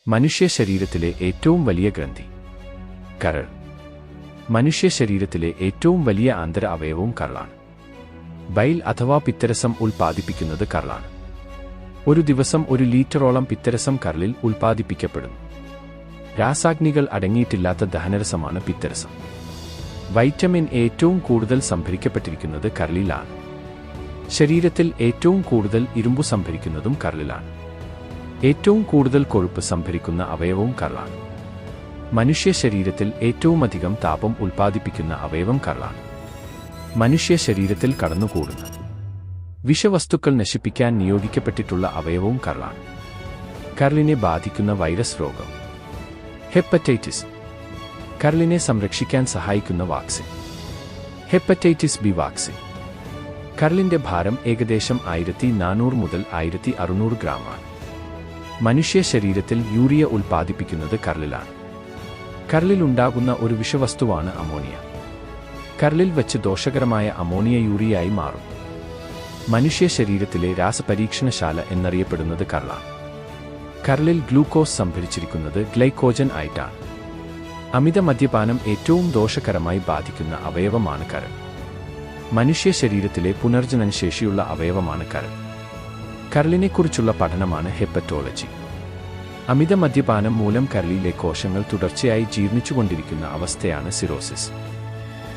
മനുഷ്യ ശരീരത്തിലെ ഏറ്റവും വലിയ ഗ്രന്ഥി. കരൾ. മനുഷ്യ ശരീരത്തിലെ ഏറ്റവും വലിയ ആന്തര അവയവവും കരളാണ്. ബൈൽ അഥവാ പിത്തരസം ഉൽപ്പാദിപ്പിക്കുന്നത് കരളാണ്. ഒരു ദിവസം 1 ലീറ്ററോളം പിത്തരസം കരളിൽ ഉൽപ്പാദിപ്പിക്കപ്പെടുന്നു. രാസാഗ്നികൾ അടങ്ങിയിട്ടില്ലാത്ത ദഹനരസമാണ് പിത്തരസം. വൈറ്റമിൻ ഏറ്റവും കൂടുതൽ സംഭരിക്കപ്പെട്ടിരിക്കുന്നത് കരളിലാണ്. ശരീരത്തിൽ ഏറ്റവും കൂടുതൽ ഇരുമ്പ് സംഭരിക്കുന്നതും കരളിലാണ്. ഏറ്റവും കൂടുതൽ കൊഴുപ്പ് സംഭരിക്കുന്ന അവയവവും കരളാണ്. മനുഷ്യ ശരീരത്തിൽ ഏറ്റവുമധികം താപം ഉൽപ്പാദിപ്പിക്കുന്ന അവയവം കരളാണ്. മനുഷ്യ ശരീരത്തിൽ കടന്നുകൂടുന്ന വിഷവസ്തുക്കൾ നശിപ്പിക്കാൻ നിയോഗിക്കപ്പെട്ടിട്ടുള്ള അവയവവും കരളാണ്. കരളിനെ ബാധിക്കുന്ന വൈറസ് രോഗം. ഹെപ്പറ്റൈറ്റിസ്. കരളിനെ സംരക്ഷിക്കാൻ സഹായിക്കുന്ന വാക്സിൻ. Hepatitis B vaccine. കരളിന്റെ ഭാരം ഏകദേശം 1400 മുതൽ 1600 ഗ്രാമാണ്. മനുഷ്യ ശരീരത്തിൽ യൂറിയ ഉൽപ്പാദിപ്പിക്കുന്നത് കരളിലാണ്. കരളിലുണ്ടാകുന്ന ഒരു വിഷവസ്തുവാണ് അമോണിയ. കരളിൽ വച്ച് ദോഷകരമായ അമോണിയ യൂറിയയായി മാറും. മനുഷ്യ ശരീരത്തിലെ രാസപരീക്ഷണശാല എന്നറിയപ്പെടുന്നത് കരളാണ്. കരളിൽ ഗ്ലൂക്കോസ് സംഭരിച്ചിരിക്കുന്നത് ഗ്ലൈക്കോജൻ ആയിട്ടാണ്. അമിത മദ്യപാനം ഏറ്റവും ദോഷകരമായി ബാധിക്കുന്ന അവയവമാണ് കരൾ. മനുഷ്യ ശരീരത്തിലെ പുനർജനനശേഷിയുള്ള അവയവമാണ് കരൾ. കരളിനെക്കുറിച്ചുള്ള പഠനമാണ് ഹെപ്പറ്റോളജി. അമിത മദ്യപാനം മൂലം കരളിലെ കോശങ്ങൾ തുടർച്ചയായി ജീർണിച്ചുകൊണ്ടിരിക്കുന്ന അവസ്ഥയാണ് സിറോസിസ്.